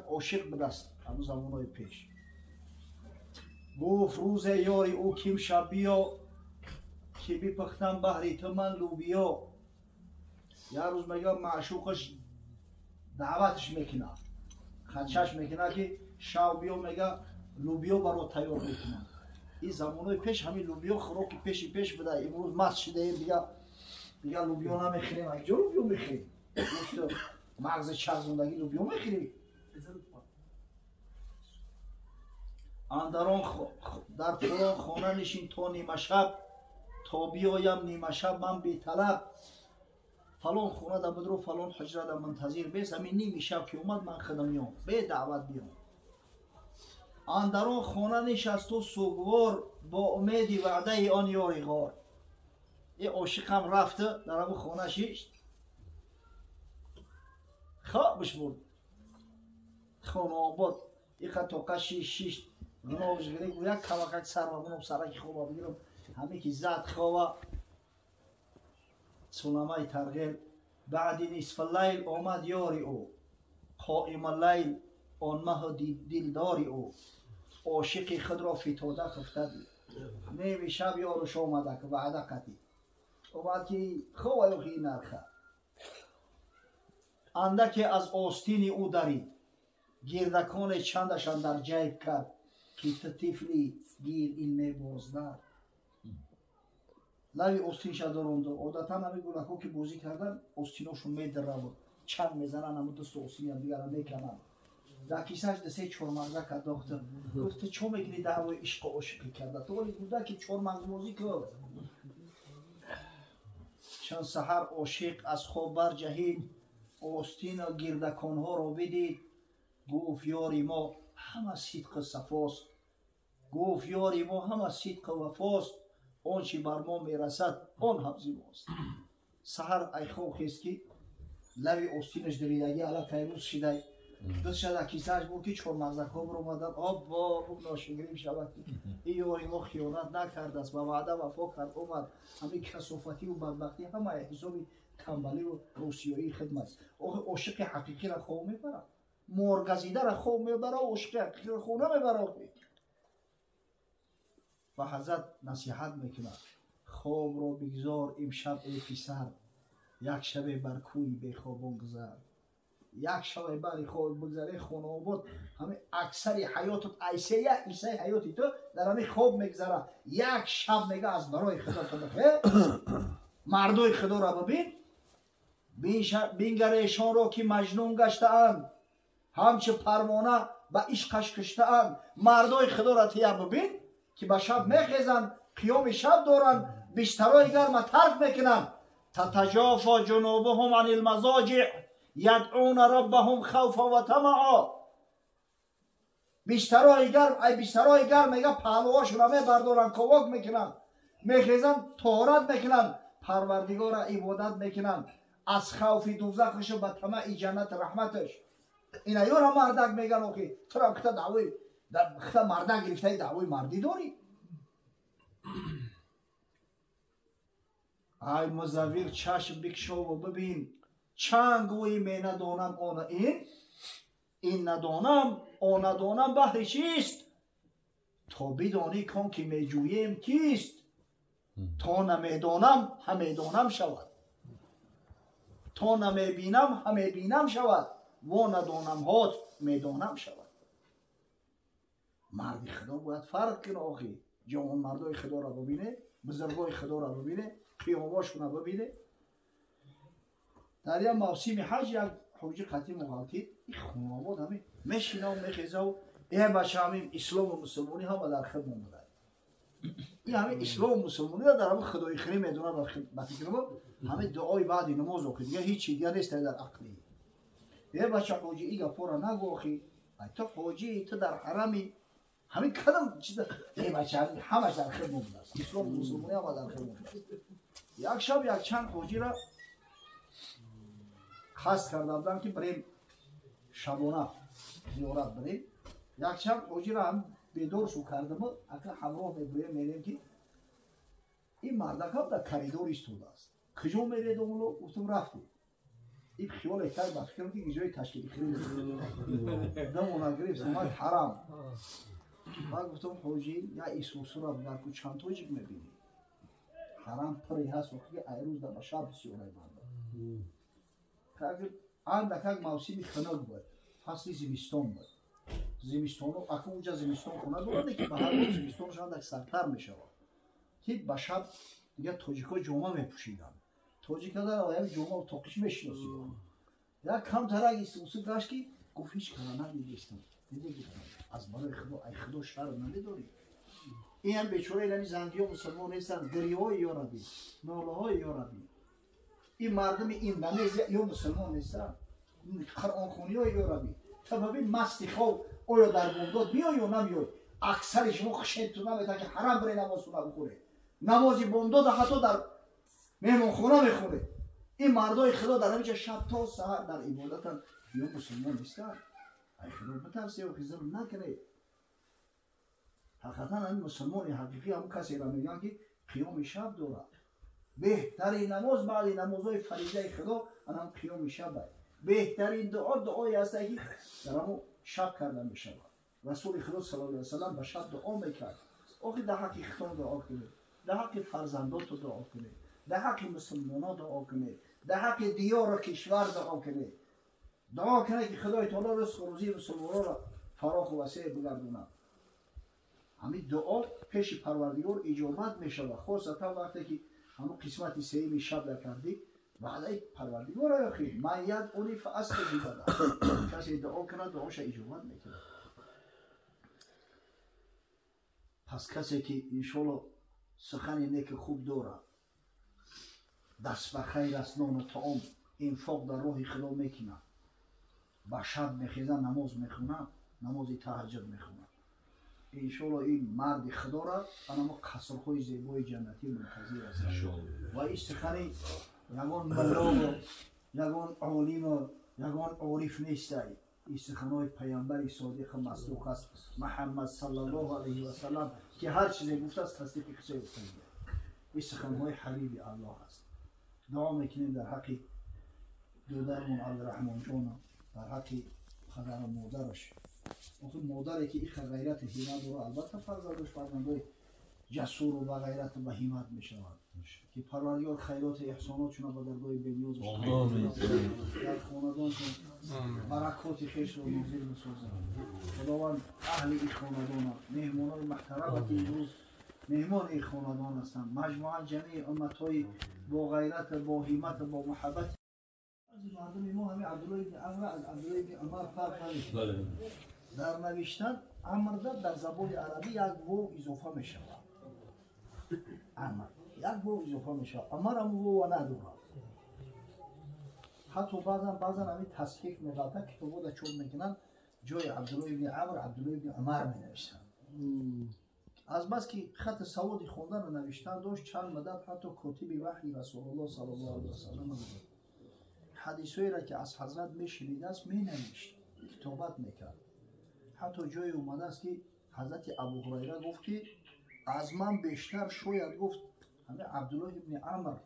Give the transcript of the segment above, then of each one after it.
عاشق بدست همون زمانهای پیش گفت روز یاری او کیم شب بیا که بپختم بهری تو من لوبیا. یه روز میگه معشوقش دعوتش میکنه خدشش میکنه که شب بیا میگه لوبیا برای تیار میکنه. این زمانهای پیش همین لوبیا خوراک پیش بده. امروز مست شده دیگه لوبیا نمیخوریم. از کجا لوبیا میخوریم؟ مغز چرخوندگی لوبیا میخوریم. اندران در فلان خانه نشین تا نیمه شب تا بیایم نیمه شب من بی طلب. فلان خانه در بدرو فلان حجره در منتظر بیست همین نیمه شب که اومد من خدمیام به دعوت بیام. اندران خانه نشست و سوگوار با امید وعده آن یاری غار. یه عاشق هم رفته در همون خانه شیشت خوابش برد خانه آباد یک خطاقه شیشت گناهش گرفت و یک کمکک سر و گناه سرک خوابه بگیرم همه که زد خوابه سونمه ترغیل. بعد نصف اللیل آمد یاری او قائم اللیل آن مه دلداری او. عاشق خود را فتاده خفته دید نیمه شب یارش آمده که وعده قطعی اومد که خواه یخی نرخه اندک از آستین او درید گردکان چندشان در جیب کرد که طفلی گیر این می بازدار. لوی آستینش درونده عادتا همه گلکو که بازی کردن آستیناشون می در بود چند میزنن همه دست آستین هم دیگر میکنن. در کیسهش دسته چورمغزه کرد دختر گفت چون میگیری دعوای عشق و عاشقی کرده تو ولی بوده که چورمغز بازی کرد. چند سحر عاشق از خواب برجهید آستین و گردکان ها را بدید گفت یاری ما همه صدق صفاست. گفت یاری ما همه صدق و وفاست آنچه بر ما میرسد آن هم زیباست. سحر ای خواب خیست که لوی آستینش دریدگی علا پیروز شده دستش در کیسهش بود که چون مغزک ها بر اومدن آب با بود ناشنگریم شود این یاری ما خیانت نکرده است و وعده وفا کرد اومد همین کسافتی و بدبختی همه حسابی تنبلی و روسیایی خدمت. عاشق حقیقی را خواب میبره مرگزیده را خواب میبره عاشق حقیقی را خواب نمیبره. و حضرت نصیحت میکنه خواب را بگذار امشب ای پسر یک شب بر کوی بیخوابان گذر. یک شب بر خواب بگذره خانه آباد همه اکثر حیاتت ایسه حیاتی تو در همه خواب میگذره. یک شب میگه از برای خدا تو بخیر مردای خدا را ببین بینگر ایشان را که مجنون گشته اند همچه پروانه به عشقش کشته اند. مردای خدا را تیه ببین که به شب میخیزن قیام شب دارن بیشترای گرم ترک میکنن. تتجافا جنوبهم عن المضاجع یدعون ربهم خوفا و طمعا. بیشترای گرم میگه پهلوهاشون را میبردارن کواک میکنن میخیزن طهارت میکنن پروردگار را عبادت میکنن از خوف دوزخش و به طمع جنت رحمتش. اینا یورا مردک میگن آخی تو را کتا دعوی کتا مردک گرفته دعوی مردی داری. ای مزویر چشم بکشو و ببین چند گویی می ندانم آن این ندانم آن ندانم بهر چیست. تا بدانی کن که می جویم کیست. تا نمیدانم همه دانم شود تا نمی بینم همه بینم شود و ندانم هات میدانم شود. مردی خدا باید فرق کنه آخی جوان مردای خدا را ببینه بزرگای خدا را ببینه قیاماشون را ببینه. در یه موسم حج یک حوجی قطعی مغالطید این خونه آباد همین میشینه و میخیزه و این بچه همین اسلام و مسلمانی هم در خدمت بوده. این همین اسلام و مسلمانی در همین خدای خیلی میدونه در خدمتی کنه همین دعای بعد نماز آخی دیگه هیچی دیگه نیست در عقلی. این بچه حوجی این گفت را نگو آخی تو حوجی تو در حرمی همین کدام چیز این بچه همش در خدمت بوده است. اسلام و مسلمانی هم در خدمت بوده است. یک شب یک چند حوجی را خاص کرده بودن که بریم شبانه زیارت بریم. یک شب حوجی را هم بیدار شو کردم اگر همراه میگویم که این مردک هم در کریدور ایستوده است. کجا میرید اونو؟ گفتم رفتیم این خیال کرد با فکرم که ایجای تشکیلی خیلی دمونا گرفت اومد حرام. بعد گفتم حاجی یا ایسوسو را برکو چند توجیک میبینی حرام پری هست وقتی ایروز در شب بسیاره بانده اندک موسمی خنک بود فصل زمستان بود زمستانو اکنون اونجا زمستان خونه دارده که به هر روز زمستانش اندک سرتر میشود که به شب دیگه تاجیکا جامعه میپوشیدن تاجیکا در آیه جامعه و تاقش میشناسی یا کم ترک ایسوسو داشت که گفت هیچ کنه نمیدیستم دیگه از برای خدا ای خدا شر نداری این هم بیچاره ایرانی زنگی ها مسلمان نیستن گریه های یا ربی ناله های یا ربی این مردم این نمیز یا مسلمان نیستن قرآن خونی های یا ربی تا ببین مستی خواه آیا در بنداد بیای یا نمیای اکثر شما خشید تو نمیتن که حرام بره نماز رو بخوره نمازی بنداد حتی در مهمون خونه میخوره این مردای خدا در همینجا شب تا سحر در عبادتن یا مسلمان نیستن ای خدا بترسه و خیزم نکنه حقیقتا این مسلمان حقیقی هم کسی را میگن که قیام شب داره بهترین نماز بعد نمازهای فریضه خدا هم قیام شب بهترین دعایی هست که در همون شب کردن بشه رسول خدا صلی الله علیه و سلم به شب دعا میکرد آخه در حق خدا دعا کنه در حق فرزندات دعا کنه در حق مسلمانان دعا کنه در حق دیار و کشور دعا کنه دعا کنه که خدای تعالی رزق و روزی مسلمانان را فراخ و وسیع بگردونه همین دعا پیش پروردگار اجابت میشود خاصتا وقتی که همون قسمت سیمی شب در کردی بعد پروردگار را خیر من ید اونی فاستجیب له کسی دعا کنه دعاش اجابت میکنه پس کسی که انشالله سخن نیک خوب داره دست به خیر است نان و طعام انفاق در راه خدا میکنه با شب میخیزه نماز میخونه نماز تهجد میخونه انشالله این مرد خدا را اما قصرهای زیبای جنتی منتظر است و این سخن یگان ملا و یگان عالم و یگان عارف نیست این سخنهای پیامبر صادق مصدوق است محمد صلی الله علیه و سلم که هر چیزی گفته است تصدیق کسی گفته این سخنهای حبیب الله است دعا میکنیم در حق دودرمون عبدالرحمن جان در حق پدر و مادرش آخه مادری که این غیرت همت رو البته فرزندش فرزندای جسور و با غیرت و با همت میشوند که پروردگار خیرات احساناتشون با درگاه بنیازش در خاندانشون برکات خیش رو نازل بسازند خداوند اهل این خاندان مهمانای محترم که امروز مهمان این خاندان هستند مجموعا جمعی امتهای با غیرت با همت با محبت مردم ما همه عبدالله بن عمر از عبدالله بن عمر فرق نداره در نوشتن عمر در زبان عربی یک واو اضافه می شود عمر یک واو اضافه می شود عمر هم واو نداره حتی بعضا همین تصحیح می‌کنند کتابا را چاپ میکنن جای عبدالله بن عمر عبدالله بن عمر می نوشتن از بس که خط سوادی خوندن و نوشتن داشت چند مدت حتی کاتب وحی رسول الله صلی الله علیه و سلم حدیثایی را که از حضرت میشنیده است مینوشت کتابت میکرد حتی جای اومده است که حضرت ابو هریره گفت که از من بیشتر شاید گفت همه عبدالله ابن عمر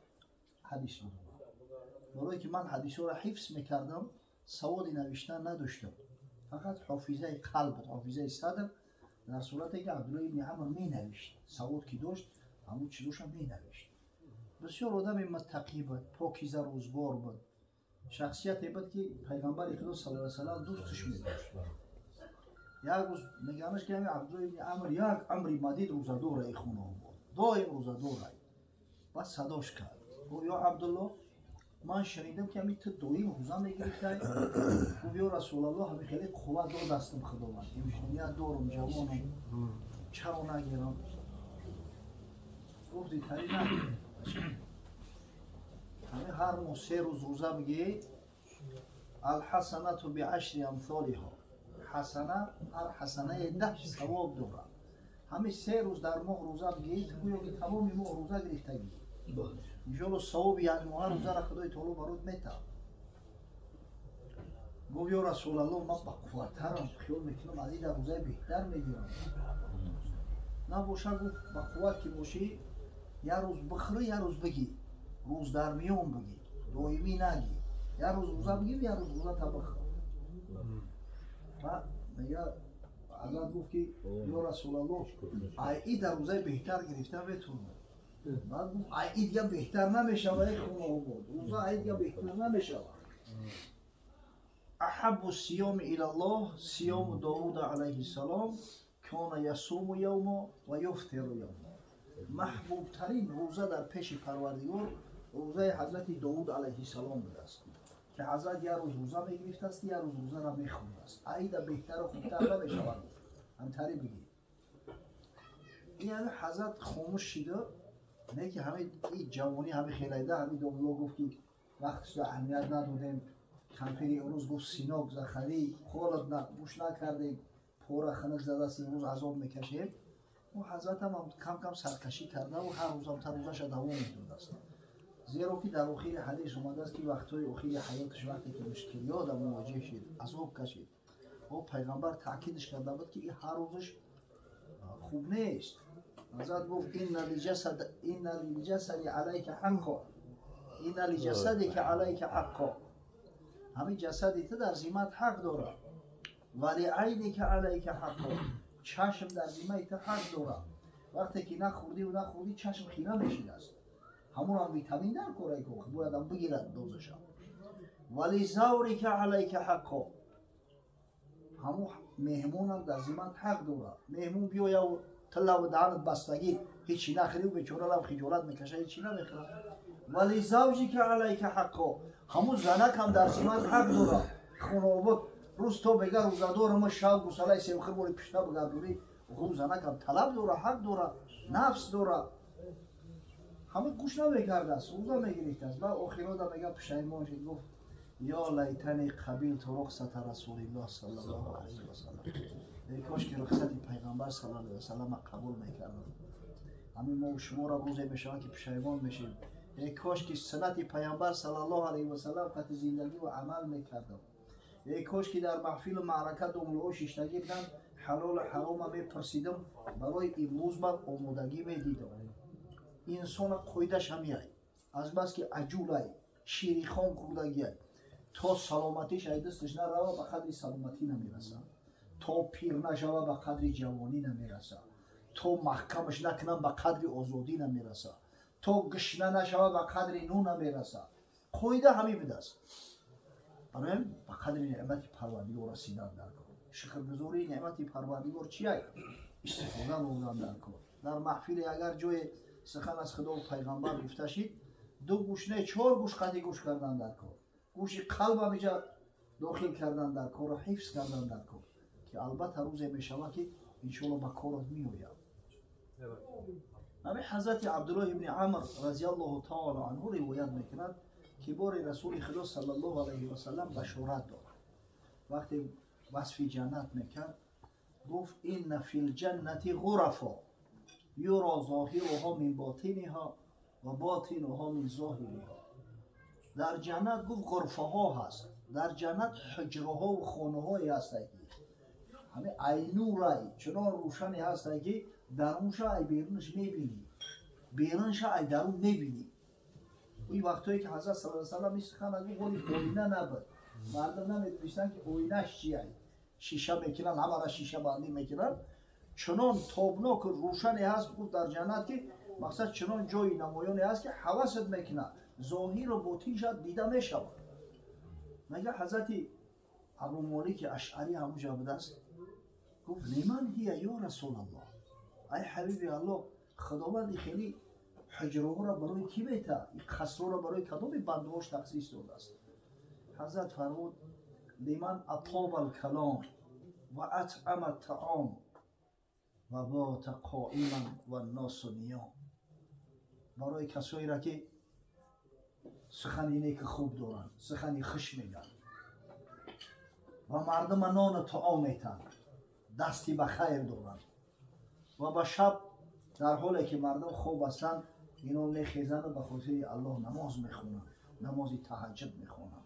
حدیث بود برای که من حدیث را حفظ میکردم سواد نوشتن نداشتم فقط حافظه قلب بود حافظه صدر در صورتی که عبدالله ابن عمر مینوشت سواد که داشت همون چیزوش هم مینوشت بسیار آدم متقی بود پاکیزه روزگار بود شخصیتی بود که پیغمبر خدا صلی الله علیه و سلم دوستش می‌داشت یک روز میگنش که همین عبدالله ابن عمر یک امری مدید روزدار ای خونه بود دایم روزدار بعد صداش کرد گفت یا عبدالله من شنیدم که همین تو دایم روزه میگرفتی گفت یا رسول الله همین خیلی قوت دار دستم خداوند میگم دارم جوانم چرا نگیرم گفتی تری نگیرم همه هر ماه 3 روز روزه میگی الحسنة بعشر امثالها حسنه هر حسنه 10 ثواب داره همه 3 روز در ماه روزه میگی تو گویا که تمام ماه روزه گرفتگی انشاءالله ثواب یک ماه روزه را خدای تعالی برات میده گفت یا رسول الله من با قوت‌ترم خیال میکنم از این در روزه بهتر میگیرم نباشه گفت با قوت که باشی یه روز بخوری یه روز بگی روز در میون بگی دائمی نگی یه روز روزه بگیر یه روز روزه تا بخور. و میگه حضرت گفت که یا رسول الله عید در روزه بهتر گرفتن بتونه. بعد گفت عید یا بهتر نمیشه و یک خونه بود. روزه عید یا بهتر نمیشه. احب الصيام الى الله صيام داود علیه السلام کان یصوم یوما و یفطر یوما. محبوب ترین روزه در پیش پروردگار روزه حضرت داود علیه السلام بوده است که حضرت یه روز روزه میگرفت است یه روز روزه را میخوند است. عید بهتر و خوبتر نمیشود. همطوری بگید یعنی حضرت خاموش شده نه که همه این جوانی همه خیلیده همه دولا گفت که وقتش را اهمیت ندادیم. کمپیری اون روز گفت سیناب زخری خالد گوش نکردیم پورا خنک زده است این روز عذاب میکشیم. و حضرت هم کم کم سرکشی کرده و هر روز هم تا روزش دوام میدونده است. زیرا که در اخیر حدیث اومده است که وقتهای اخیر حیاتش وقتی که مشکلیات مواجه شد عذاب کشید و پیغمبر تاکیدش کرده بود که این هر روزش خوب نیست. حضرت گفت این للجسد علیک حقا این لجسدک علیک حقا. همین جسدی تو در ذمت حق داره ولی عینک علیک حقا. چشم در ذمت حق داره. وقتی که نخوردی چشم خیره میشید است. همون هم ویتامین در کاره که باید هم بگیرد دوزش. ولی زورک علیک حقا. همون مهمون هم در ذمت حق داره. مهمون بیاید و تلا و دهنت بستگی هیچی نخری و بیچاره هم خجالت میکشه هیچی نمیخره. ولی زوجی که علیک حقا. همون زنک هم در ذمت حق داره. خانواده روز تو بگه روزادار ما شب گساله سیمخر بولی پیشتا بگردونی و زنک هم طلب داره حق داره نفس داره. همه گوش نمیکرده است روزا میگریخته است. بعد آخرا دا میگه پشیمان شد گفت یا لیتنی قبیلت رخصت رسول الله صلی الله علیه و سلم. ای کاش که رخصت پیغمبر صلی الله علیه و سلم قبول میکردم. همین ما شما را روزی میشوند که پشیمان میشیم. ای کاش که سنت پیغمبر صلی الله علیه و سلم قط زندگی و عمل میکردم. ای کاش که در محفل و معرکه دملو ششتگی بودن حلال و حرام میپرسیدم برای امروز من آمادگی میدیدم. انسان قویدش همیه از بس که عجولای شیری خان کردگی تا سلامتیش ای دستش نروا به قدر سلامتی نمیرسه. تا پیر نشوه به قدر جوانی نمیرسه. تا محکمش نکنم به قدر آزادی نمیرسه. تا گشنه نشوه به قدر نون نمیرسه. قویده همی بده است. برای به قدر نعمت پروردگار رسیدن در کار. شکرگزاری نعمت پروردگار چیه؟ استفاده بودن در کار. در محفل اگر جای سخن از خدا و پیغمبر گفته شد دو گوش نه 4 گوش قطعی گوش کردن در کار. گوش قلب هم اینجا داخل کردن در کار و حفظ کردن در کار که البته روزی میشود که انشاءالله به کارت میآید. همین حضرت عبدالله ابن عمر رضی الله تعالی عنه روایت میکند که بار رسول خدا صلی الله علیه و سلم بشارت داد. وقتی وصف جنت میکرد گفت این فی الجنت غرفا یرا ظاهرها من باطنها و باطنها من ظاهرها. در جنت گفت غرفه ها هست. در جنت حجره ها و خانه هایی هست همه عینورای چنان روشنی هست که درونش ای بیرونش میبینی بیرونش ای درون میبینی. این وقتایی که حضرت صلی الله علیه و سلم میسخن از اون آینه نبود. مردم نمیدونستن که آینهش چیه. شیشه میکنن همه را شیشه بندی میکنن. چنان تابناک روشنی هست بود در جنت که مقصد چنان جای نمایانی هست که حواست میکنه ظاهر و باطنش دیده میشود. مگه حضرت ابو مالک اشعری همونجا بوده است گفت لمن هی یا رسول الله. ای حبیب الله خداوند خیلی حجره ها را برای کی بیته این قصر را برای کدام بندهاش تخصیص داده است. حضرت فرمود لمن اطاب الکلام و اطعم الطعام و بات قائما و الناس نیام. برای کسایی را که سخنی نیک خوب دارن سخنی خوش میگن و مردم نان طعام میتن دستی به خیر دارن و به شب در حالی که مردم خوب هستن اینا میخیزن و به خاطر الله نماز میخونن نماز تهجد میخونن.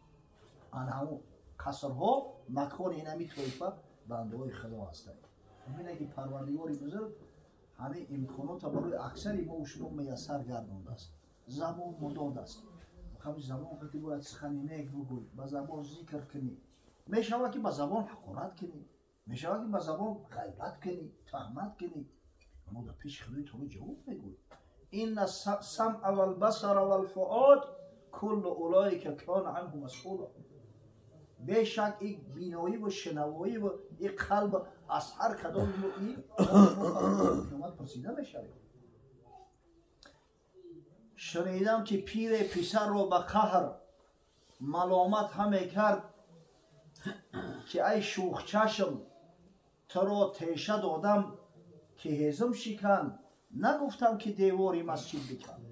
آن همون قصرها مکان اینمی طایفه بنده های خدا هستند. همینه که پروردگار بزرگ همه امکانات برای اکثر ما و شما میسر گردانده است. زمان مداد است. کم زبان خودی باید سخنی نیک بگوی، با زبان ذکر کنی. میشوه که با زبان حقارت کنی، میشوه که با زبان غیبت کنی، تهمت کنی. اما در پیش خدای تو جواب میگوی. این السمع والبصر والفؤاد کل اولئک کان عنه مسئولا. بیشک این بینایی و شنوایی و این قلب از هر کدام این قیامت پرسیده میشوی. شنیدم که پیر پسر رو به قهر ملامت همه کرد که ای شوخ چشم تو را تیشه دادم که هیزم شکن، نگفتم که دیواری مسجد بکن.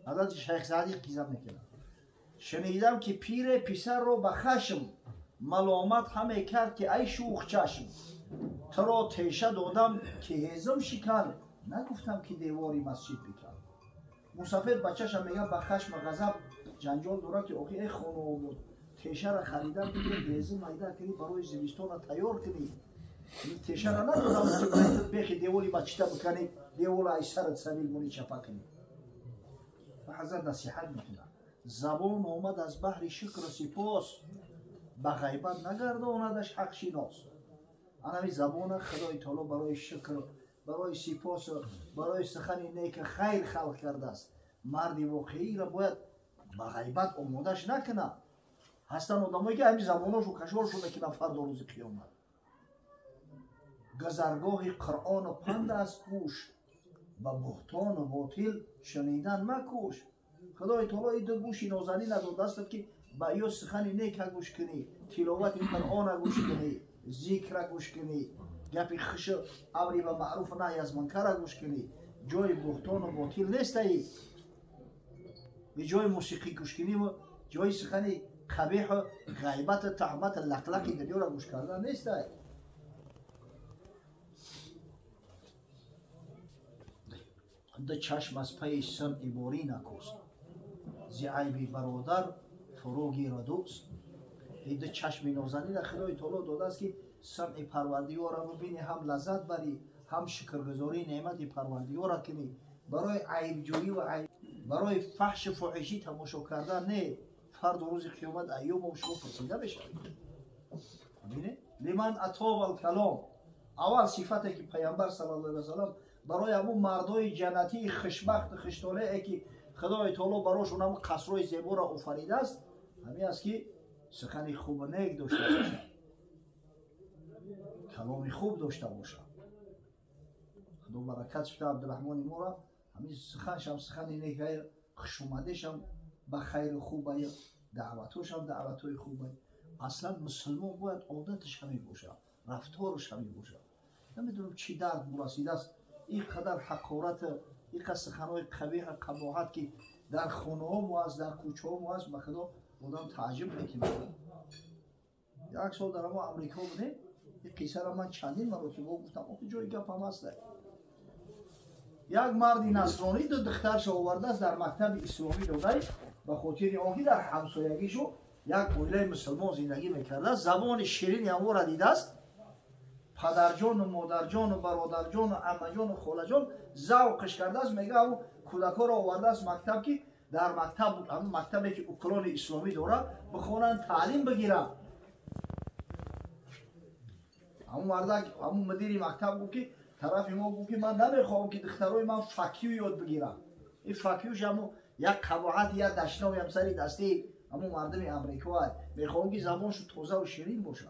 حضرت شیخ سعدی قیزم میکنه. شنیدم که پیر پسر رو به خشم ملامت همه کرد که ای شوخ چشم تو را تیشه دادم که هیزم شکن، نگفتم که دیواری مسجد بکن. مسافر بچه‌ش میگه به خشم غضب جنجال داره که اوکی ای خانم بود تیشه را خریدم دیگه هیزم میده کنی برای زمستان را تیار کنی. این تیشه را ندادم که بخی دیواری بچه بکنی، دیوار ای سرت سبیل مونی چپا کنی. و حضرت نصیحت میکنه زبان آمد از بحر شکر و سپاس، به غیبت نگرداندش حق شناس. همین زبان خدای تعالی برای شکر، برای سپاس، برای سخن نیک خیر خلق کرده است. مرد واقعی را باید به غیبت آمادش نکنه. هستن آدمایی که همین زباناشو کشورشو میکنه فردا روز قیامت. گذرگاه قرآن و پند از گوش، و بهتان و باطل شنیدن مکوش. خدای تعالی این دو گوشی نازنین نداده است که با یا سخن نیک گوش کنی، تلاوت قرآن گوش کنی، ذکر گوش کنی، گپ خوش امری و معروف و نهی از منکر گوش کنی. جای بهتان و باطل نیست. ای جای موسیقی گوش کنی و جای سخن قبیح و غیبت تهمت لقلق دنیا را گوش کردن نیست. ده چشم از پی سمع باری نکست، زی عیبی برادر فروغی را دوست. این ده چشم نازنین خدای تعالی داده است که سمع پروردگار را ببینی، هم لذت بری، هم شکرگزاری نعمت پروردگار را کنی. برای عیب جویی و عیب، برای فحش فحشی تماشا کردن نه. فردا روز قیامت ایوم و شما پرسیده بشوید. ببینید لمن اطاب الکلام، اول صفتی که پیامبر صلی الله علیه و سلم برای همون مردای جنتی خوشبخت خوشطالعی که خدای تعالی براشون هم قصرهای زیبا را آفریده است، همین است که سخن خوب و نیک داشته باشند، کلام خوب داشته باشند. خدا برکت شده عبدالرحمن ما را، همین سخنش هم سخن نیک، خوشامدش هم به خیر خوبه، دعوتش هم دعوتهای خوبه. اصلا مسلمان باید عادتش همین باشه، رفتارش همین باشه. نمیدونم چی درد مرسیده است این قدر حقارت، این قدر سخنهای قبیح قباحت که در خانه ها مو است، در کوچه ها مو است. به خدا آدم تعجب میکنه. یک سال در ما امریکا بوده، یک قصه را من چندین مرتبه گفتم، آخه جای گپ هم هست. یک مردی نصرانی دو دخترش آورده است در مکتب اسلامی داده، به خاطر آنکه در همسایگیشو یک عائله مسلمان زندگی میکرده، زبان شیرین او را دیده است. پدرجان و مادرجان و برادرجان و عمجان و خالجان ذوقش کرده است. میگه او کودکا را آورده است مکتب که در مکتب، همون مکتبی که اوکران اسلامی داره، بخونن تعلیم بگیرن. همون مدیر مکتب بود که طرف ما بود که من نمیخوام که دخترای من فکیو یاد بگیرن. این فکیوش همون یک قباحت، یک دشنامی هم سری دستی همون مردم امریکا هست. میخوام که زبانشو تازه و شیرین باشه.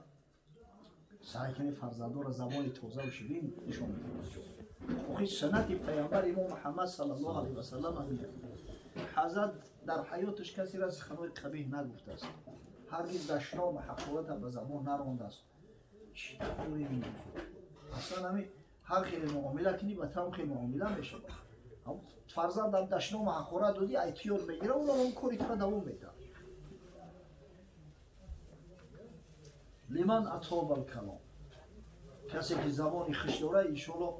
سعی کنید فرزندان را زبان تازه و شیرین نشان بدید. آخه سنت پیامبر امام محمد صلی الله علیه و سلم همیشه. حضرت در حیاتش کسی را سخنهای قبیح نگفته است. هرگز دشنام حقارت به زبان نرانده است. چی دوری میگه؟ اصلا همین هر خیلی معامله کنی به تام خیلی معامله میشه. فرزند هم دشنام حقارت دادی ایتیار میگیره، اون کاری که دوام میده. لمن اطاب الکلام، کسی که زبانی خوش داره انشاءالله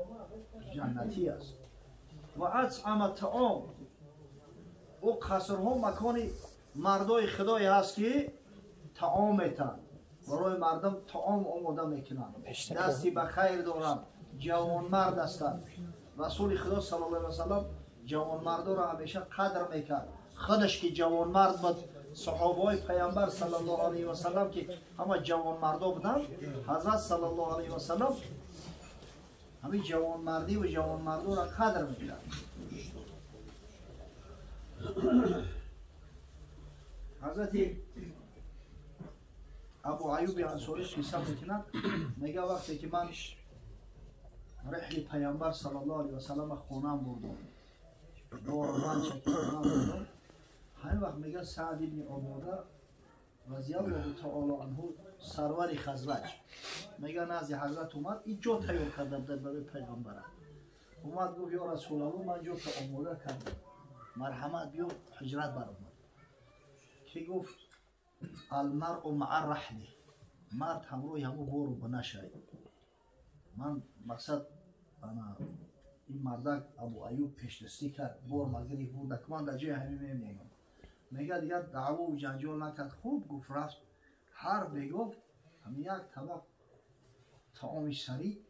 جنتی است. و اطعم الطعام، او قصرها مکان مردای خدای هست که طعام میتن، برای مردم طعام آماده میکنن، دستی به خیر دارن، جوان مرد هستن. رسول خدا صلی الله علیه و سلم جوان مردا را همیشه قدر میکرد، خودش که جوان مرد بود، صحابه پیامبر صلی الله علیه و سلم که همه جوان مردا بودن، حضرت صلی الله علیه و سلم همین جوان مردی و جوان مردو را قدر میکرد. حضرت ابو ایوب انصاری قصه میکنند، میگه وقتی که من رحل پیامبر صلی الله علیه و سلم خونم بردم، دوران چکیدم بردم، همین وقت میگه سعد ابن عباده رضی الله تعالی عنه سرور خزرج میگه نزد حضرت اومد، اینجا تیار کردم در برای پیغمبر. اومد گفت یا رسول الله من جو تا آماده کردم، مرحمت بیو حجرت برآمد. که گفت المرء مع رحله، مرد همروی همو بورو بنشه. من مقصد این مردک ابو ایوب پیشدستی کرد، بور مگری بودک من در جای همین میمونم. میگه دیگه دعوا و جنجال نکرد، خوب گفت رفت. هر بگفت همین یک طبق طعام سری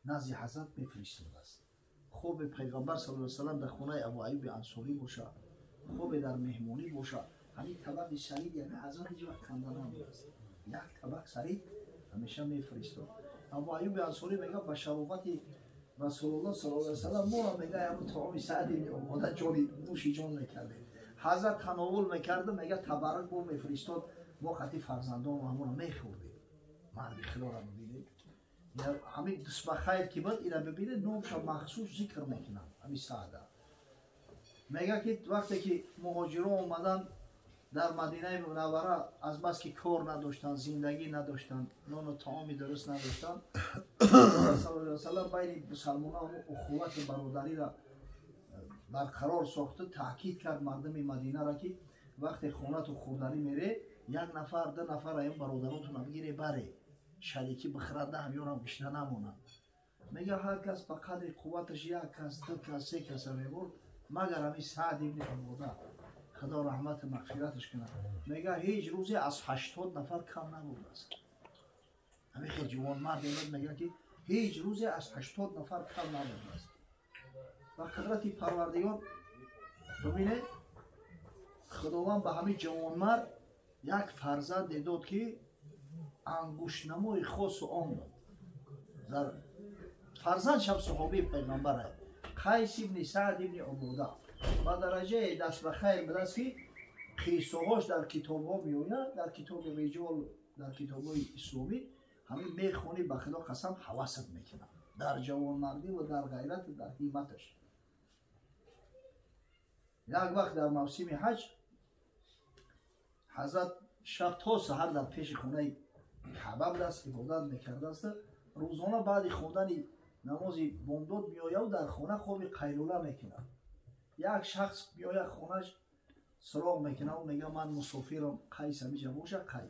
نزد حضرت میفرستاد است. خوب پیغمبر صلی الله علیه و سلم در خونه ابو ایوب انصاری باشه، خوب در مهمونی باشه، همین طبق سری یعنی حضرت هیچ وقت کنده نمی‌است، یک طبق سری همیشه میفرستاد. ابو ایوب انصاری میگه به شرافت رسول الله صلی الله علیه و سلم ما میگه همون طعام سعد ابن عباده جانی نوش جان میکرده، حضرت تناول میکرده، میگه تبرک بو میفرستاد، ما خطی فرزندان و همون میخوردیم. مرد خدا را ببینید، همین دست بخیر که بود اینا ببینید نامش مخصوص ذکر میکنن. همین سعده میگه که وقتی که مهاجران اومدن در مدینه منوره، از بس که کار نداشتن، زندگی نداشتن، نان و طعامی درست نداشتن، صلی الله علیه و سلم بین مسلمانان اخوت برادری را برقرار ساخته، تاکید کرد مردم مدینه را که وقتی خونت و خوردنی میره، یک نفر دو نفر این برادراتون بگیره بره، شریکی بخرده همیان بیشتر نمونند. میگه هر کس به قدر قوتش یک کس، دو کس، سه کس میبرد، مگر همین سعد ابن عباده خدا رحمت مغفرتش کنه، میگه هیچ روزی از 80 نفر کم نبود است. همین خیلی جوان مرد میگه که هیچ روزی از 80 نفر کم نبود است. و قدرت پروردگار ببینه، خداوند به همین جوان مرد یک فرزند داد که انگشت نمای خاص و عام داد. در فرزند شب صحابی پیغمبر قیس ابن سعد ابن عباده با درجه دست به خیر به دست که قیسهاش در کتاب ها میآید، در کتاب رجال، در کتاب های اسلامی همین میخونی، به خدا قسم حواست میکنم در جوان مردی و در غیرت و در همتش. یک وقت در موسم حج حضرت شب تا سحر در پیش خونه کعبه دست عبادت میکرده است. روزانه بعد خوندن نماز بامداد میآید و در خانه خواب قیلوله میکنه. یک شخص میآید خونهش سراغ میکنه و میگه من مسافرم، قیس همیشه باشه، قیل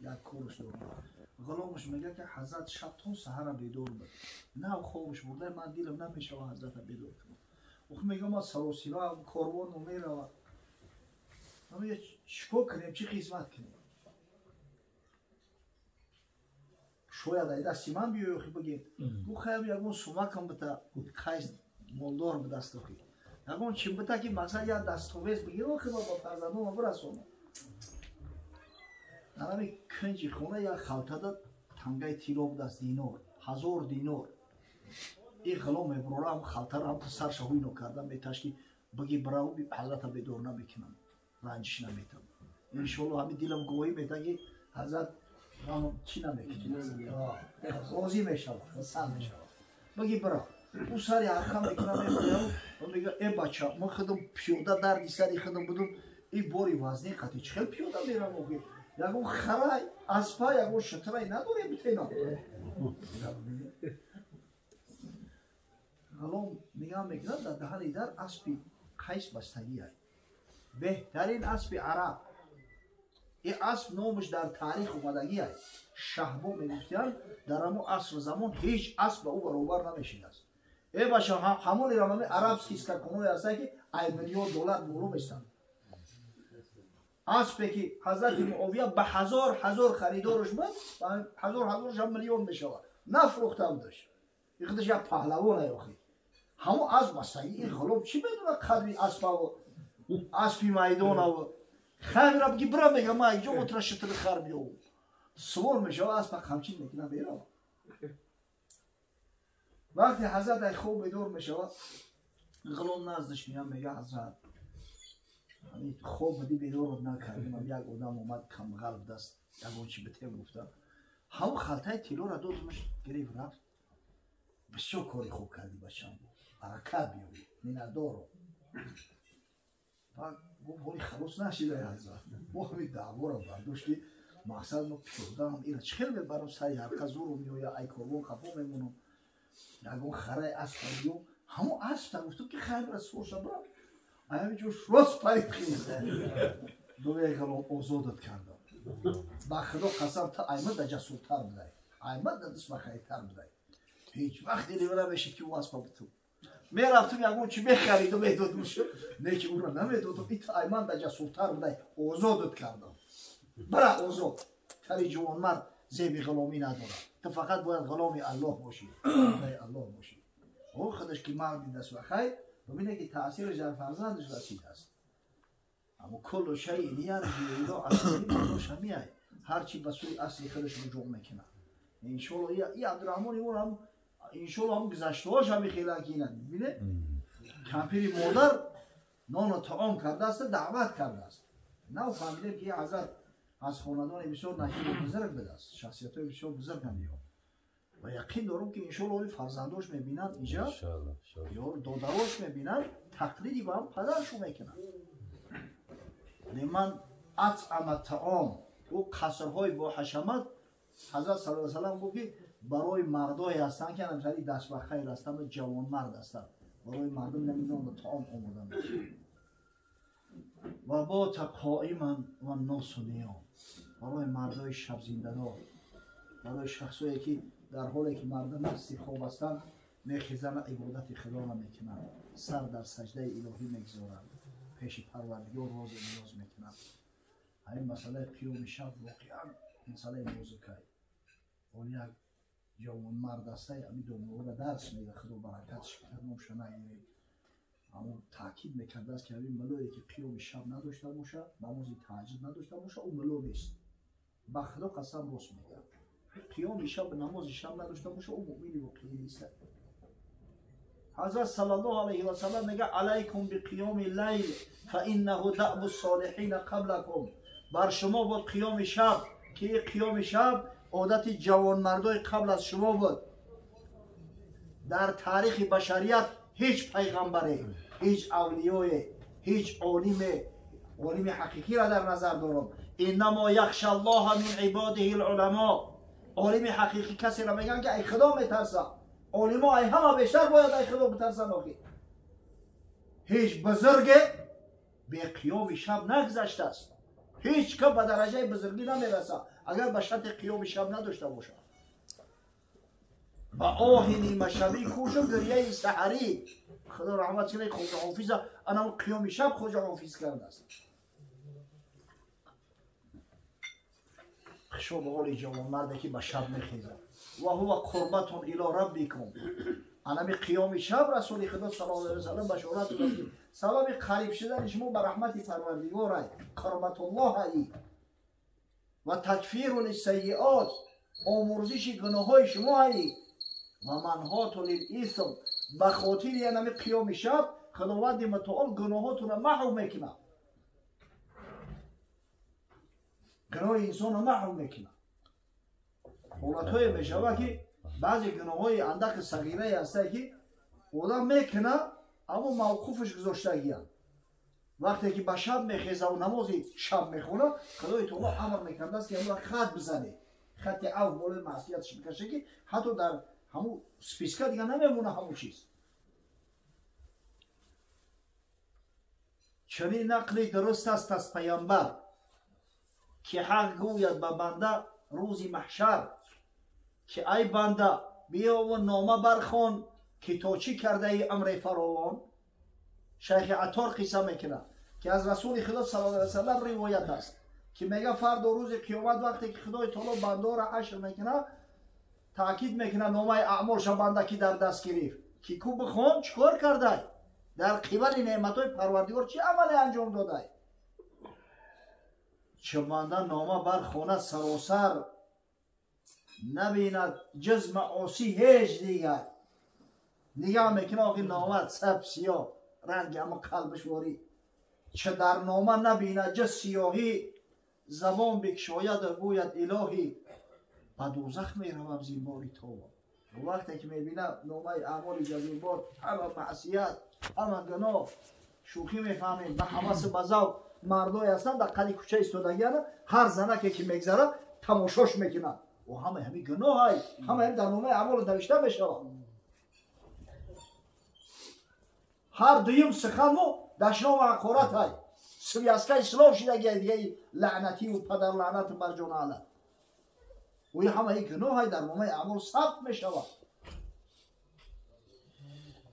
یک کارش دارم. غلامش میگه که حضرت شب تا سحر بیدار بود، نه خوابش برده، من دلم نمیشه و حضرت بیدار کنم. او میگه ما سراسیرا کاروان میره، ما میگه چیکار کنیم، چی خدمت کنیم؟ شاید ای دستی من بیایی خیلی بگید گو خیلی یکون سومکم بتا قیس مالدار به دست خیلی یکون چیم بتا که مقصد یک دستاویز بگیر و خیلی با فرزنده ما برسونه. در همی کنجی خونه یک خلطه داد، تنگای تیرا بود از دینار، 1000 دینار. این غلام میبروره هم خلطه را هم سر شهوی نو کرده میتاش که بگی براو حضرت بیدار نمیکنم، رنجش نمیتم. انشالله همین دلم گوهی میتن که حضرت چی نمیکنی، راضی میشم، سر میشم. بگی برا او سری حرخم میکنم میبرم و میگه ای بچه ما خودم پیاده دردی سری خودم بودم، این باری وزنی قطعی چه خیلی پیاده میرم اوگی یکون خرای اسپا یکون شترای نداره بیتینا. غلام میگم میکنم در دهن در اسبی قیس بستگی هست، بهترین اسب عرب. این اسب نامش در تاریخ اومدگی است. شهبو میگفتن در همون عصر زمان هیچ اسب به او برابر نمیشید است. ای باشه همون ایرانی عرب سیسکا کنوی هست که $1 میلیون دلار میستن. اسبی که حضرت معاویه به هزار خریدارش بود، 1000 هم میلیون میشود. نفروخته بودش. این خودش یک پهلوانه اخی. همون اسب بستگی این غلام چی بدونه قدری اسب و اسبی میدان و خیر را بگی برم میگم ما اینجا اترا شتر خر بیو سوار میشه اسب همچین میکنه بیرا وقتی حضرت ای خوب بدور میشه غلام نزدش میام میگه حضرت همین خوب بدی بیدور نکردیم یک آدم اومد کم قلب دست یک چی بتیم گفتم همون خلطه تیلو را دوزمش گریف رفت بسیار کاری خوب کردی بچم برکت بیاری میندارو و گفت ولی خلاص نشیده حضرت ما همین دعوا رو برداشتی مقصد ما پیوده هم ایره چخیل ببرم سری هرکه زورو میویا ای کاربون خفو میمونم یکون خره اسب بیو همون اسب تا گفتم که خیر را سورشم برم ایمی جوش راست پرید خیزه دوی غلام آزادت کردم با خدا قسم تا ایمت دا جسورتر بدهی ایمت دا دست بخیرتر بدهی هیچ وقت دیلی بشید که او اسبا بتو می رفتم یکون چی بخرید و میداد میشم نه که او را نمیدادم ایتا ایمت دا جسورتر بدهی آزادت کردم برا آزاد تری جوان مرد زیبی غلامی نداره تو فقط باید غلامی الله باشی الله باشی او خودش که مردی دست بخیر ببینه که تأثیر جر فرزندش رسید است اما کل شیء یرجع الی اصله شمیه هرچی به سوی اصل خودش رجوع میکنه انشالله این عبدالرحمن اون هم انشالله هم گذشته‌هاش هم خیلی کینه ببینه کمپیر مادر نان و طعام کرده است دعوت کرده است نه فهمیدیم که حضرت از خاندان بسیار نجیب بزرگ بوده است شخصیت‌های بسیار بزرگ هم و یقین دارم که انشالله فرزنداش میبینن اینجا یا دادراش میبینن تقلیدی با هم پدرشو میکنن من اطعم الطعام و قصرهای با حشمت حضرت صلی الله علیه و سلم گفت که برای مردای هستن که همچنین دست بخیر هستن و جوان مرد هستن برای مردم نمیدونم طعام آمدن و با قائما و ناس نیام برای مردای شب زنده‌دار برای شخصایی که در حالی که مردم استخواب هستند میخیزن عبادت خدا را میکنند سر در سجده الهی میگذارند پیش پروردگار راز و نیاز میکنند همین مسئله قیام شب واقعا مسئله نازکه ولی یک جوان مرد است همین دو مورد درس میده خدا برکتش بده نوشه نگیریم اما تاکید میکرده است که همین ملوی که قیام شب نداشته باشه نماز تهجد نداشته باشه اون ملو نیست با خدا قسم راست میگم قیام شب نماز شب نداشته باشه او مؤمنی واقعی نیست حضرت صلی الله علیه و سلم میگه علیکم بقیام اللیل فانه دأب الصالحین قبلکم بر شما بود قیام شب که قیام شب عادت جوانمردای قبل از شما بود در تاریخ بشریت هیچ پیغمبری هیچ اولیای هیچ عالم حقیقی را در نظر دارم انما یخشى الله من عباده العلماء عالم حقیقی کسی را میگن که ای خدا میترسه علما ای همه بیشتر باید ای خدا بترسن آخی هیچ بزرگ به قیام شب نگذشته است هیچ که به درجه بزرگی نمیرسه اگر به شرط قیام شب نداشته باشه با آه نیمه شبی کوشم گریه سحری خدا رحمت کنه خواجه حافظ انا قیام شب خواجه حافظ کرده است خشو به قول جوان مرده که به شب میخیزه و هو قربتون الی ربکم انا به قیام شب رسول خدا صلی الله علیه و سلم بشارت داد سبب قریب شدن شما به رحمت پروردگار قربت الله علی و تکفیر السیئات آمرزش گناه های شما علی و منهات للاثم به خاطر یعنی قیام شب خداوند متعال گناهاتون را محو میکنه گناه انسان را محو میکنه حالت های میشوه که بعضی گناه های اندک صغیره هسته که آدم میکنه اما موقوفش گذاشته گیان وقتی که به شب میخیزه و نماز شب میخونه خدای تعالی امر میکنه است که اون خط بزنه خط او بالا معصیتش بکشه که حتی در همون سپیسکا دیگه نمیمونه همون چیز چنین نقلی درست است از پیامبر که حق گوید به بنده روز محشر که ای بنده بیا و نامه برخوان که تا چی کرده ای امر فراوان شیخ عطار قصه میکنه که از رسول خدا صلی الله علیه و سلم روایت است که میگه فردا روز قیامت وقتی که خدای تعالی بنده را حشر میکنه تاکید میکنه نامه اعمالش بنده که در دست گرفت که کو بخوان چیکار کرده در قبال نعمت‌های پروردگار چه عملی انجام داده؟ چه بنده نامه بر خانه سراسر نبیند جز معاصی هیچ دیگر نگاه میکنه آقای نامه سب سیاه رنگ اما قلبش واری چه در نامه نبیند جز سیاهی زبان بکشاید و گوید الهی به دوزخ میروم زین باری توبه. وقتی که میبینه نامه اعمال جزیبار همه معصیت همه گناه شوخی میفهمیم به حواس بزاو مردای هستن در قلی کوچه ایستادگیان هر زنکی که میگذره تماشاش میکنن و همه گناه های همه در نامه اعمال نوشته بشود. هر دویم سخن مو دشنام و حقارت های سویاسکه اسلام شده دیگه لعنتی و پدر لعنت بر جان علم و همه گناه های در نامه اعمال ثبت میشود.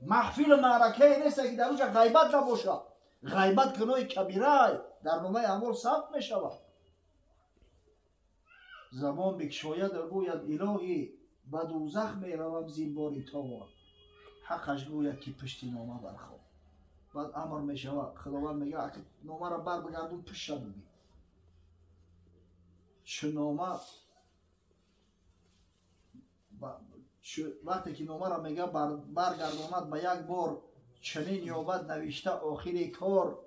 محفل معرکه نیست که در اونجا غیبت نباشه. غیبت گناه کبیره در نامه اعمال ثبت میشود. زبان بکشاید و گوید الهی به دوزخ میروم زین باری توبه. حقش گوید که پشتی نامه برخواه. بعد امر میشود خداوند میگه اگه نامه را بر بگردون پشت ببین. چه نامه وقتی که نامه را میگه برگرداند به یک بار چنین یابد نوشته آخری کار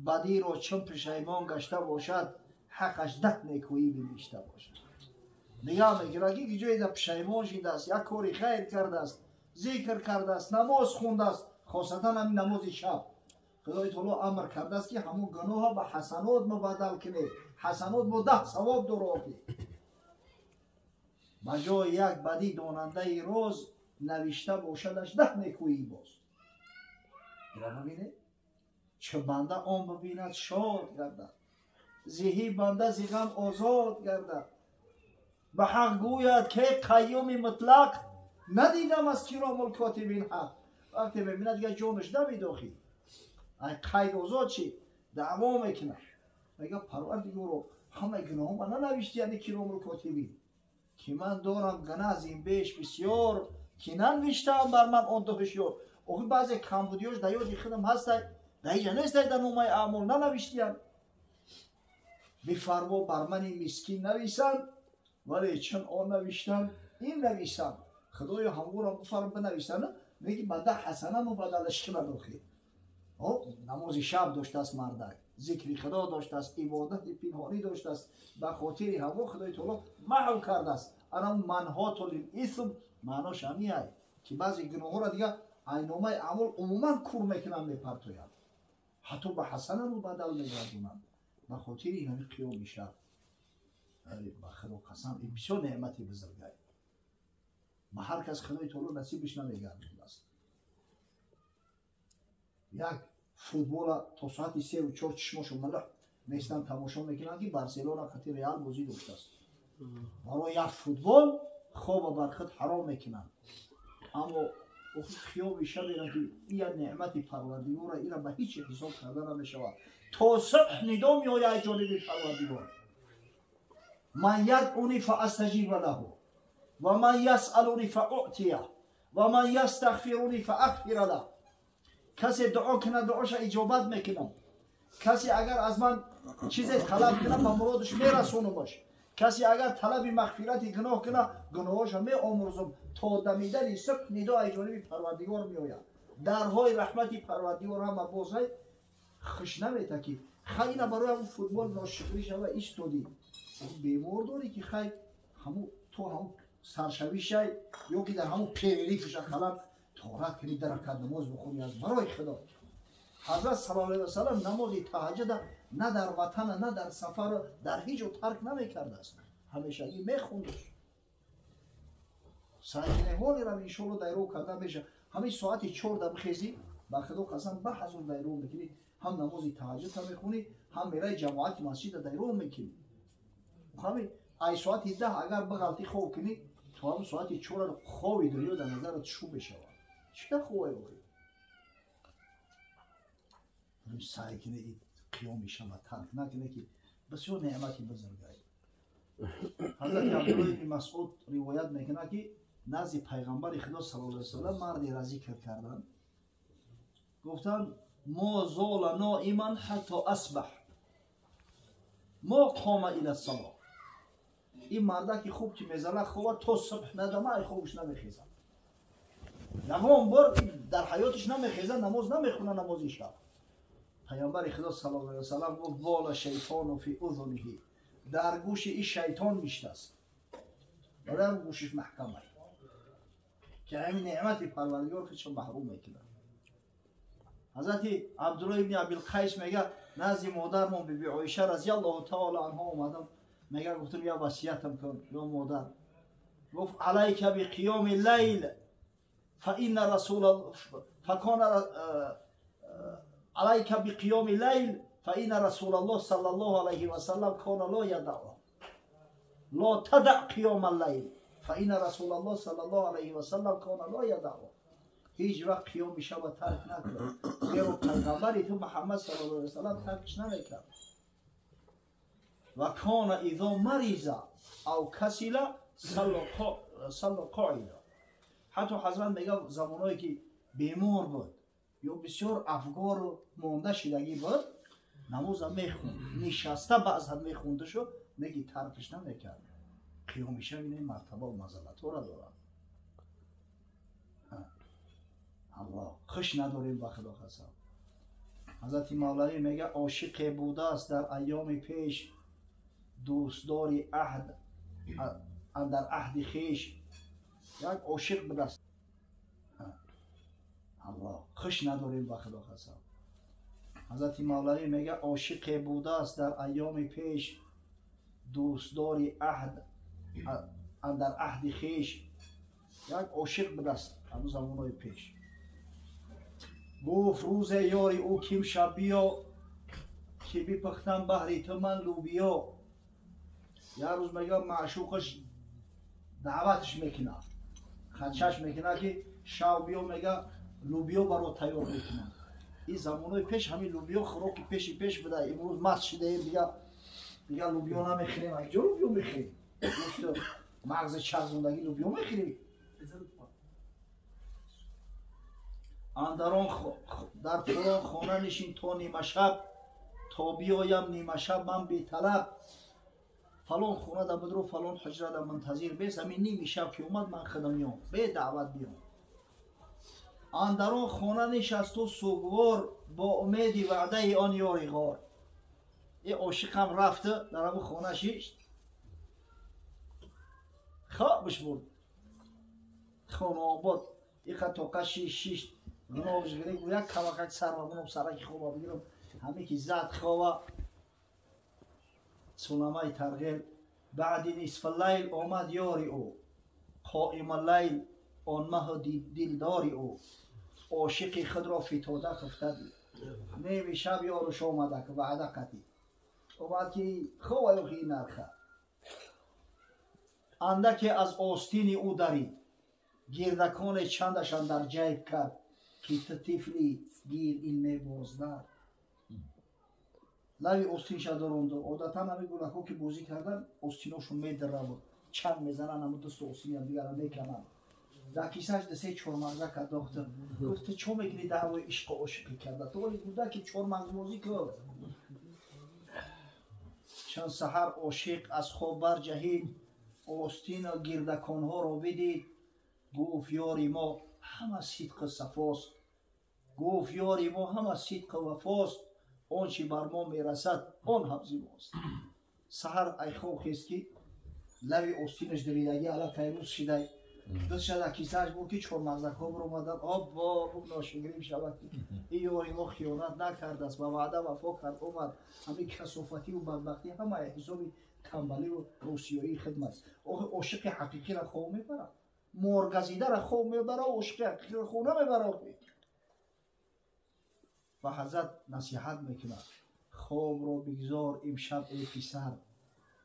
بدی را چون پشیمان گشته باشد حقش 10 نیکویی بنوشته باشد. نگاه میگیره که جایی در پشیمان شده است یک کاری خیر کرده است ذکر کرده است نماز خونده است خاصتا همین نماز شب خدای تعالی امر کرده است که همون گناه ها به حسنات مبدل کنه حسنات با 10 ثواب داره. به جای یک بدی داننده روز نوشته باشدش 10 نیکویی باز. اینا ببینه چه بنده آن ببیند شاد گردد زهی بنده زی غم آزاد گردد به حق گوید که قیوم مطلق ندیدم از کرام الکاتبین حق. وقتی ببیند دیگه جانش نمیداخی ای قید آزاد چی دعوا میکنه میگه پروردگارا همه گناه من ننوشتی یعنی کرام الکاتبین که من دارم گناه از این بیش بسیار که ننوشتم بر من آن هوشیار. آخه بعضی کمبودیاش در یاد خودم هستی در اینجا نیست در نامه اعمال ننوشتیم بفرما بر من مسکین نویسند ولی چون آن نوشتم این نویسم خدایا همگو را بفرم بنویسند میگه بنده حسنه مبادلش کنه داخل. نماز شب داشته است مردک ذکر خدا داشته است عبادت پنهانی داشته است به خاطر همو خدای تعالی محو کرده است. انا منهات للاسم معناش همیه که بعضی گناه ها را دیگه نامه اعمال عموما کور میکنن میپرتویند حتی به حسنه مبادل میگردونند به خاطر این قیام شب. به خدا قسم این بسیار نعمتی بزرگه به هر کس خدای تعالی نصیبش نمیگردونده است. یک فوتبال تا ساعت 3 و 4 چشماشو ملح نیستن تماشا میکنن که بارسلونا خطی ریال بازی داشته است. برای یک فوتبال خواب بر خود حرام میکنن اما خیاب شب اینا که این نعمت پروردگار اینا به هیچ حساب کرده نمیشود. تا صبح ندا میآید جانب پروردگار من یدعونی فاستجیب له و من یسألونی فاعطیه و من یستغفرونی فاغفر له. کسی دعا کنه دعاش اجابت میکنم. کسی اگر از من چیزی طلب کنه به مرادش میرسونمش. کسی اگر طلب مغفرت گناه کنه گناهاش میآمرزم. تا دمیدن صبح ندا جانب پروردگار میآید. درهای رحمت پروردگار هم باز های خوش نمیته که خیلی برای همون فوتبال ناشکری شوه ایستادی بیمار داری که خیلی همون تو همون سرشوی شای یا که در همون پیوری کشن خلم تارت کنی در رکعت نماز بخونی از برای خدا. حضرت صلی الله علیه و سلم نماز تهجد نه در وطن نه در سفر در هیچ جا ترک نمیکرده است همیشگی میخوندش. سعی کنه حالی را ان شاء الله دیرو کرده میشه همین ساعت 4 بخیزی به خدا قسم به حضور دیرو میکنی هم نماز تهجد هم میخونی هم میرای جماعت مسجد دیرو میکنی. همین ای ساعت 10 اگر بغلطی خواب کنی تو هم ساعت 4 خوابی داری و در نظرت شو بشود چه خوبه بخیر سعی کنه این قیام شما ترک نکنه که بسیار نعمتی بزرگه. حضرت عبدالله بن مسعود روایت میکنه که نزد پیغمبر خدا صلی الله علیه و سلم مردی را ذکر کردن گفتن ما زال نائما حتی اصبح ما قام الى الصباح. این مرده که خوب که میزنه خوبه تا صبح ندمه ای خوبش نمیخیزه. یکم بار در حیاتش نمیخیزه، نماز نمیخونه، نمازی شب. پیامبر خدا صلی الله علیه و سلم گفت والا شیطان فی اذنه، در گوش این شیطان میشته است و در گوشش محکمه که همین نعمت پروردگار خودش محروم میکنه. حضرت عبدالله ابن ابی القیس میگه نزد مادرمون بی بی عایشه رضی الله تعالی عنها اومدم، میگه گفتم یا وصیتم کن یا مادر. گفت علیک بقیام اللیل فإن رسول الله فکان علیک بقیام اللیل فإن رسول الله صلی الله علیه و سلم کان لا یدع لا تدع قیام اللیل فإن رسول الله صلی الله علیه و سلم کان لا یدع. هیچ وقت قیام شب ترک نکرد، زیرا پیغمبر تو محمد صلی الله علیه و سلم ترکش نمیکرد. و کان اذا مریض او کسل صلی قاعدا. حتی حضرت میگه زمانایی که بیمار بود یا بسیار افگار و مانده شدگی بود نماز میخوند، نشسته بعضا میخونده شد، میگه ترکش نمیکرد. قیام شب این مرتبه و مزلت ها را دارد. الله خوش نداریم به خدا قسم. حضرت مولوی میگه عاشق بوده است در ایام پیش، دوستدار عهد در عهد خویش. یک عاشق بوده است. الله خوش نداریم به خدا قسم. حضرت مولوی میگه عاشق بوده است در ایام پیش، دوستدار عهد در عهد خویش. یک عاشق بوده است از زمانهای پیش. گفت روز یاری او کیم شب بیا که بپختم بهری تو من لوبیا. یه روز میگه معشوقش دعوتش میکنه، خدشش میکنه که شب بیا، میگه لوبیا برای تیار میکنه. این زمانهای پیش همین لوبیا خوراکی پیش بده. امروز مست شده ایم دیگه لوبیا نمیخوریم. اینجا لوبیا میخوریم، گوشت مغز چرخوندگی لوبیا میخوریم. اندران در قرآن خانه نشین تا نیمه شب، تا بیایم نیمه شب من بی طلب. فلان خونه در بدرو فلان حجره در منتظر بیست، همین نیمه شب که اومد من خدمیام به دعوت بیام. اندران خانه نشست و سوگوار با امید وعده آن یاری غار. یه عاشقم رفته در همون خانه شیشت خوابش بود. خانه آباد یک خطاقه شیشت نوش گرفت و یک کمکک سر و منم سرک خوابا بگیرم همه که زد خوابا. سونمای ترغیل بعد نصف اللیل آمد یاری او، قائم اللیل آن مه دلداری او. عاشق خود را فتاده خفتد نیم شب یارش آمده که وعده قطعی اومد که خواه یوخی نرخه. اندک از آستین او درید، گردکان چندشان در جیب کرد که طفلی گیر این میبازدر. لوی آستینش دارند. عادتا همه گلکو که بازی کردن آستیناشون میدره بود، چند میزنن همون دست آستین هم دیگر میکنن. در کیسهش دسته چورمغزه کرد. دختر گفت چو میکنی دعوای عشق و عشقی کرده تو ولی بوده که چورمغز بازی کرد. چند سحر عاشق از خواب برجهید، آستین و گردکانها را بدید. گفت یاری ما همه صدق صفاست، گفت یاری ما همه صدق و وفاست. آنچه بر ما میرسد آن حفظ ماست. سحر ای خواب خیست که لوی آستینش دریدگی علا پیروز شده، دستش در کیسهش بود که چورمغزک ها بر اومدن. آبا خوب ناشنگری شود این یاری ما خیانت نکرد است و وعده وفا کرد اومد. همین کسافتی و بدبختی همه حسابی تنبلی و روسیایی خدمت. عاشق حقیقی را خواب میبره، مرگزیده را خواب میبره، عاشق حقیقی را خواب نمیبره. و حضرت نصیحت میکنه خواب را بگذار امشب ای پسر،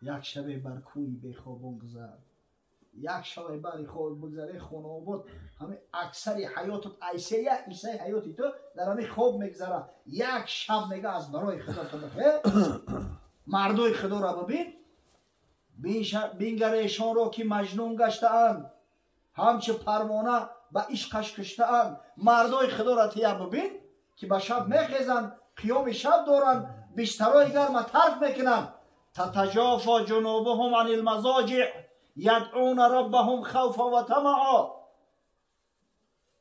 یک شب بر کوی بیخوابان گذر. یک شب بر خواب بگذره خانه آباد همه اکثر حیاتت ایسه حیاتی تو در همه خواب میگذره. یک شب میگه از برای خدا تو بخیر مردای خدا را ببین، بینگر ایشان را که مجنون گشته اند، همچه پروانه به عشقش کشته اند. مردای خدا را تیه ببین که به شب میخیزن، قیام شب دارن، بیشترای گرم ترک میکنن. تتجافا جنوبهم عن المضاجع یدعون ربهم خوفا و طمعا.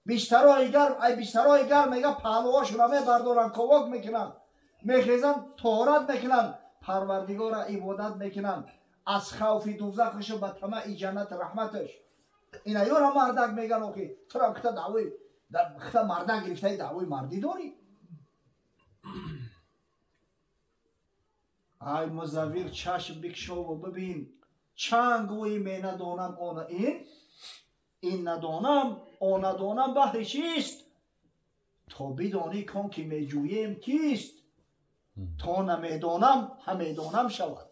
بیشترای گرم میگه پهلوهاشون همه بردارن، کواک میکنن، میخیزن، طهارت میکنن، پروردگار را عبادت میکنن، از خوف دوزخش و به طمع جنت رحمتش. اینا یورا مردک میگن اوکی تو را کتا دعوی کتا مردک گرفته دعوی مردی داری؟ ای مزویر چشم بکشو و ببین چند گویی می ندانم آن این ندانم آن ندانم بهر چیست. تا بدانی کن که می جویم کیست. تا نمیدانم همه دانم شود،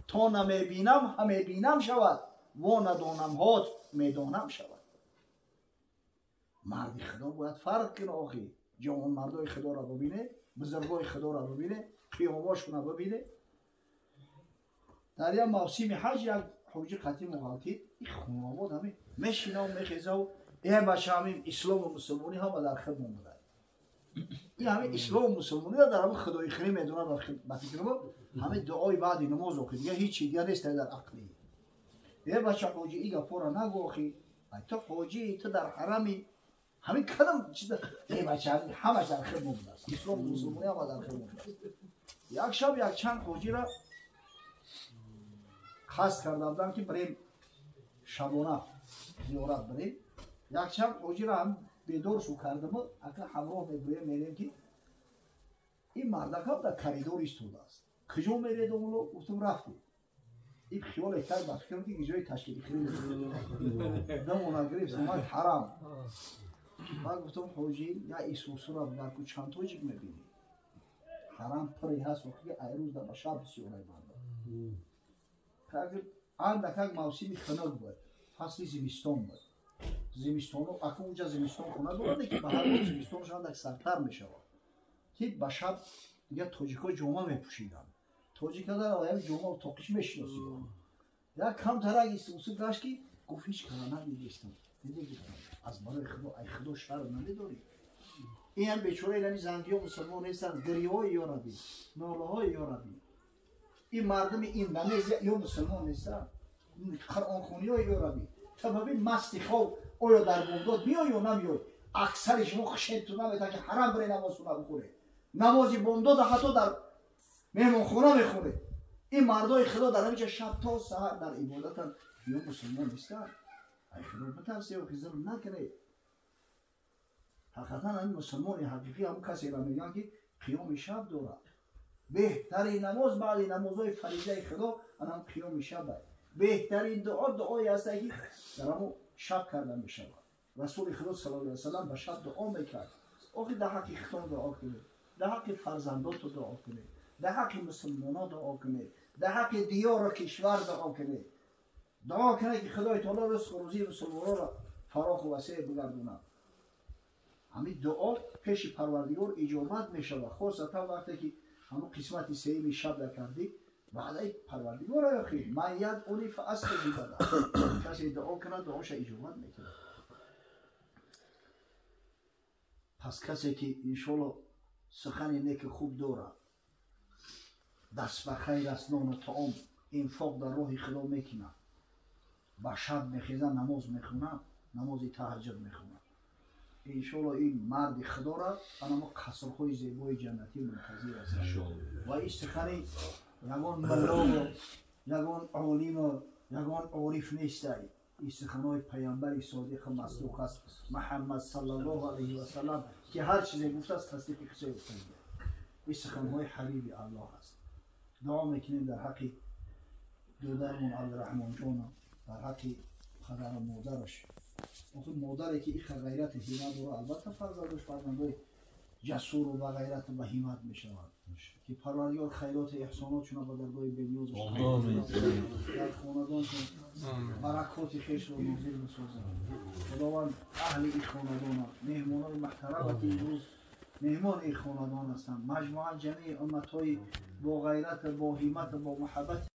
تا نمیبینم همه بینم شود، و ندانم هات میدانم شود. مرد خدا باید فرق کنه آخی. جوان مردای خدا را ببینه، بزرگای خدا را ببینه، قیاماشون را ببینه. در یک موسم حج یک حوجی قطعی مغالطید این خانواده همه میشینه و میخیزه و این بچه همین اسلام و مسلمانی هم در خدمت بوده. این همه اسلام و مسلمانی در همه خدای خیلی میدونه در خدمت کنه. همه دعای بعد نماز آخی دیگه هیچی دیگه نیست در عقلی. یه بچه حاجی ایگا پورا نگو آخی تو حاجی تو در حرمی همین کدام چیز یه بچه همه در خدمت بوده است. اسلام و مسلمانی هم در خدمت بوده است. یک شب یک چند حاجی را خواست کرده بودن که بریم شبانه زیارت بریم. یک چند حاجی را هم بیدار شو کردم اکنون همراه میبریم که این مردک هم در کریدور ایستوده است. کجا میرید اونو؟ گفتم رفتیم. این خیال احتاج با فکرم که جای تشکیلی خیلی نمونه گرفت اومد حرام. من گفتم حاجی یا ایسوسو را برکو چند تا جیب میبینی حرام پری هست وقتی که ایروز در شب سیاره بنده اندک موسمی خنک بود، فصل زمستان بود. زمستان رو اکنون اونجا زمستان خونه دارده که به هر روز زمستانش اندک سرتر میشود که به شب دیگه تاجیک‌ها جامعه میپوشیدن. تاجیک‌ها در آیم جامعه و تاقیش میشناسیدن. یک کم ترک ایسوسو گشت که گفت هیچ کنه ندیدستم. دیگه گفتم از برای خدا ای خدا شر نداری. این هم بیچاره اینمی زنگی ها مسلمان نیستن. گریه های یا ربی، ناله های یا ربی. این مردم این نمیز یا مسلمان نیستن. قرآن خونی های یا ربی. تا ببین مستی خواه آیا در بغداد میای یا نمیای. اکثر شما خشید تو نمیتن که حرم برای نماز خونه بخوره. نمازی بغداد حتی در مهمان خونه میخوره. این مردای خدا در همینجا شب تا سحر در عبادتن یا مسلمان نیستن. ای خدا بترسی و ظلم نکنه. حقیقتا این مسلمان حقیقی هم کسی را میگن که قیام شب داره. بهترین نماز بعد نمازهای فریضه خدا هم قیام شب. بهترین دعایی است که در همون شب کردن میشود. رسول خدا صلی الله علیه و سلم به شب دعا میکرد. آخه در حق اختان دعا کنید، در حق فرزندات دعا کنید، در حق مسلمانان دعا کنید، در حق دیار و کشور دعا کنید. دعا کنه که خدای تعالی رزق و روزی مسلمانان را فراخ و وسیع بگردونه. همین دعا پیش پروردگار اجابت میشود. خاصتا وقتی که همون قسمت سیمی شب را کردی بعد پروردگار را خیر من ید اونی فاستجیب له. کسی دعا کنه دعاش اجابت میکنه. پس کسی که انشالله سخن نیک خوب داره، دست به خیر است، نان و طعام انفاق در راه خدا میکنه، با شب میخیزن نماز میخونن، نماز تهجد میخونن، انشالله این مرد خدا را اما قصرهای زیبای جنتی منتظر است. و این سخن یگان ملا و یگان عالم و یگان عارف نیست. این سخنهای پیامبر صادق مصدوق است محمد صلی الله علیه و سلم که هر چیزی گفته است تصدیق کسی گفته. این سخنهای حبیب الله است. دعا میکنیم در حق دودرمون عبدالرحمن جان، در حق پدر و مادرش. مادری که این غیرت همت رو البته فرزندش فرزندای جسور و با غیرت و همت میشوند که پروردگار خیرات احسانات چون با درگاه بنیاز در خاندانشون برکات خیش رو نازل بسازند. خداوند اهل این خاندان مهمانای محترم که امروز مهمان این خاندان هستند، مجموعاً جمعی امتهای با غیرت با همت با محبت